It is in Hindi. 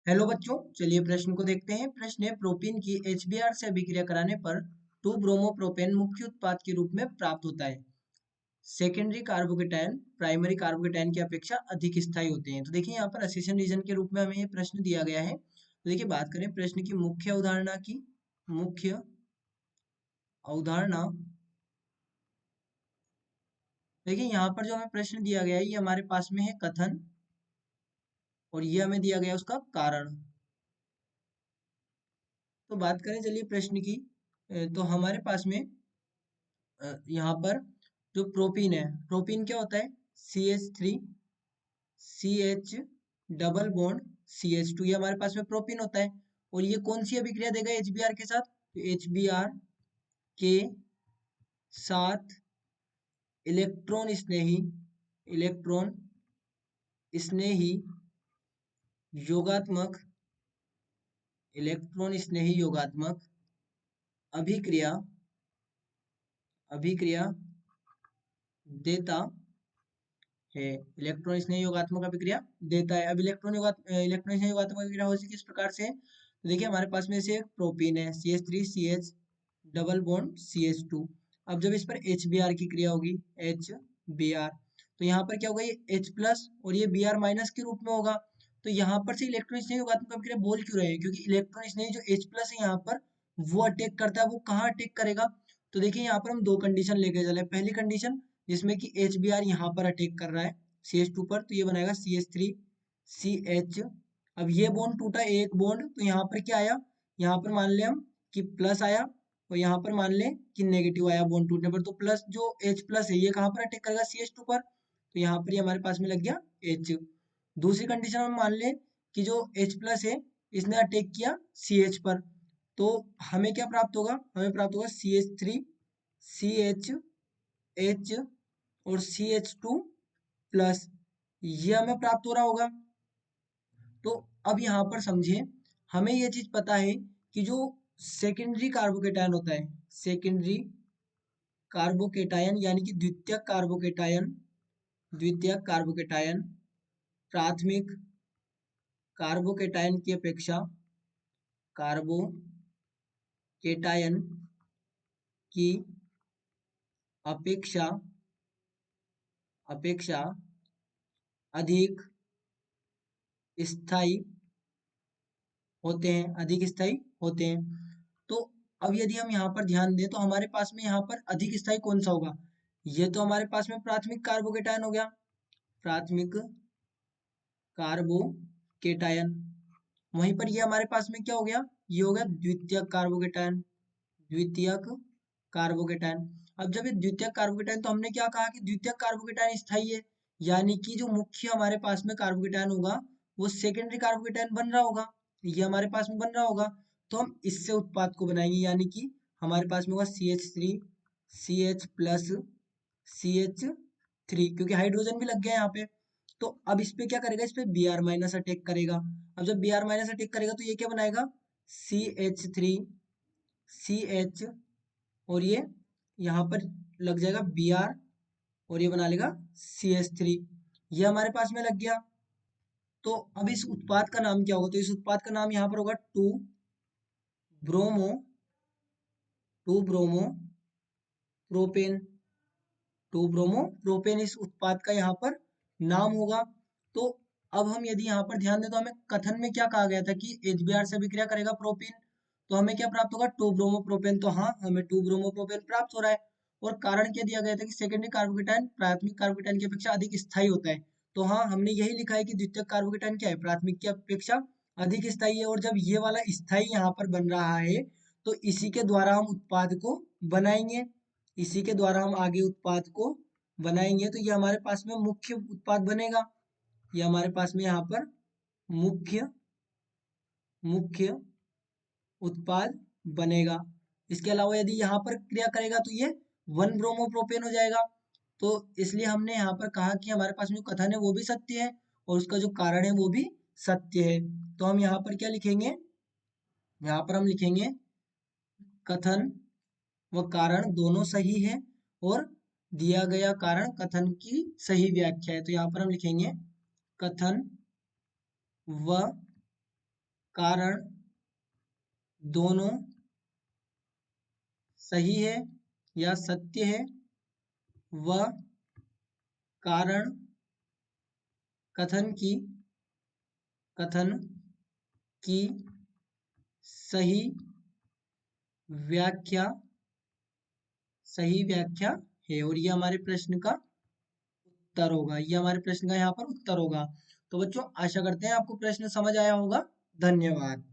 हेलो बच्चों, चलिए प्रश्न को देखते हैं। प्रश्न है, प्रोपीन की HBr से अभिक्रिया कराने पर 2 ब्रोमोप्रोपेन मुख्य उत्पाद के रूप में प्राप्त होता है। सेकेंडरी कार्बोकेटायन प्राइमरी कार्बोकेटायन की अपेक्षा अधिक स्थायी होते हैं। तो देखिए यहाँ पर असेशन रीजन के रूप में हमें ये प्रश्न दिया गया है। तो देखिए बात करें प्रश्न की मुख्य अवधारणा की। मुख्य अवधारणा, देखिए यहाँ पर जो हमें प्रश्न दिया गया है ये हमारे पास में है कथन, और ये हमें दिया गया है उसका कारण। तो बात करें चलिए प्रश्न की, तो हमारे पास में यहाँ पर जो प्रोपीन है, प्रोपीन क्या होता है? CH3 CH double bond CH2, ये हमारे पास में प्रोपीन होता है। और ये कौन सी अभिक्रिया देगा HBr के साथ? HBr के साथ इलेक्ट्रॉन स्नेही योगात्मक अभिक्रिया अभिक्रिया देता है। इलेक्ट्रॉन स्नेह योगात्मक अभिक्रिया देता है। अब इलेक्ट्रॉन स्नेह योगात्मक अभिक्रिया हो किस प्रकार से? तो देखिए हमारे पास में से एक प्रोपीन है CH3 CH double bond CH2। अब जब इस पर HBr की क्रिया होगी, HBr, तो यहाँ पर क्या होगा? ये H प्लस और ये Br माइनस के रूप में होगा। तो यहाँ पर से इलेक्ट्रॉन स्नेह योगात्मक अभिक्रिया बोल क्यों रहे हैं? क्योंकि इलेक्ट्रॉन स्नेह जो H प्लस है यहाँ पर, वो अटैक करता है। वो कहाँ अटैक करेगा? तो देखिए यहाँ पर हम दो कंडीशन लेके चले। पहली कंडीशन जिसमें कि HBr यहाँ पर अटैक कर रहा है CH2 पर, तो ये बनाएगा CH3 CH। अब ये बॉन्ड टूटा, एक बॉन्ड, तो यहाँ पर क्या आया? यहाँ पर मान लें हम कि प्लस आया, और यहाँ पर मान लें कि नेगेटिव आया बॉन्ड टूटने पर। तो प्लस जो H प्लस है ये कहाँ पर अटैक करेगा? CH2 पर। तो यहाँ पर ये हमारे पास में लग गया H। दूसरी कंडीशन हम मान लें कि जो H प्लस है इसने अटैक किया CH पर, तो हमें क्या प्राप्त होगा? हमें प्राप्त होगा CH3 CH H और CH2 प्लस, ये हमें प्राप्त हो रहा होगा। तो अब यहाँ पर समझिए, हमें ये चीज पता है कि जो सेकेंडरी कार्बोकेटायन होता है, सेकेंडरी कार्बोकेटायन यानी कि द्वितीयक कार्बोकेटायन प्राथमिक कार्बोकेटायन की कार्बोकेटायन की अपेक्षा अपेक्षा अधिक स्थायी अधिक स्थायी होते हैं। तो अब यदि हम यहाँ पर ध्यान दें तो हमारे पास में यहाँ पर अधिक स्थायी कौन सा होगा? ये तो हमारे पास में प्राथमिक कार्बोकेटायन हो गया, प्राथमिक कार्बोकेटायन। वहीं पर ये हमारे पास में क्या हो गया? ये हो गया द्वितीयक कार्बोकेटायन, द्वितीयक कार्बोकेटायन। अब जब ये द्वितीयक कार्बोकेटायन, तो हमने क्या कहा कि द्वितीयक कार्बोकेटायन स्थायी है, यानी कि जो मुख्य हमारे पास में कार्बोकेटायन होगा वो सेकेंडरी कार्बोकेटायन बन रहा होगा, ये हमारे पास में बन रहा होगा। तो हम इससे उत्पाद को बनाएंगे, यानी कि हमारे पास में होगा CH3 CH प्लस CH3, क्योंकि हाइड्रोजन भी लग गया यहाँ पे। तो अब इस पे क्या करेगा? इस पे Br माइनस अटैक करेगा। अब जब Br माइनस अटैक करेगा तो ये क्या बनाएगा? CH3 CH, और ये यहाँ पर लग जाएगा Br, और ये बना लेगा CH3, ये हमारे पास में लग गया। तो अब इस उत्पाद का नाम क्या होगा? तो इस उत्पाद का नाम यहाँ पर होगा bromo 2 bromo propane, 2 bromo propane इस उत्पाद का यहाँ पर नाम होगा। तो अब हम यदि यहाँ पर ध्यान दें तो हमें कथन में क्या कहा गया था कि HBr से अभिक्रिया करेगा प्रोपीन, तो हमें क्या प्राप्त होगा? 2 ब्रोमोप्रोपेन। तो हाँ, हमें 2 ब्रोमोप्रोपेन प्राप्त हो रहा है। और कारण क्या दिया गया था कि सेकेंडरी कार्बोकेटायन प्राथमिक कार्बोकेटायन की अपेक्षा अधिक स्थायी होता है। तो हाँ, हमने यही लिखा है कि द्वितीयक कार्बोकेटायन क्या है? प्राथमिक की अपेक्षा अधिक स्थायी है। और जब ये वाला स्थायी यहाँ पर बन रहा है, तो इसी के द्वारा हम उत्पाद को बनाएंगे, इसी के द्वारा हम आगे उत्पाद को बनाएंगे। तो ये हमारे पास में मुख्य उत्पाद बनेगा, ये हमारे पास में यहाँ पर मुख्य मुख्य उत्पाद बनेगा। इसके अलावा यदि यहाँ पर क्रिया करेगा तो ये 1 ब्रोमोप्रोपेन हो जाएगा। तो इसलिए हमने यहाँ पर कहा कि हमारे पास में जो कथन है वो भी सत्य है, और उसका जो कारण है वो भी सत्य है। तो हम यहाँ पर क्या लिखेंगे? यहाँ पर हम लिखेंगे कथन व कारण दोनों सही है, और दिया गया कारण कथन की सही व्याख्या है। तो यहाँ पर हम लिखेंगे कथन व कारण दोनों सही है या सत्य है, वह कारण कथन की सही व्याख्या है। और ये हमारे प्रश्न का उत्तर होगा, ये हमारे प्रश्न का यहाँ पर उत्तर होगा। तो बच्चों आशा करते हैं आपको प्रश्न समझ आया होगा। धन्यवाद।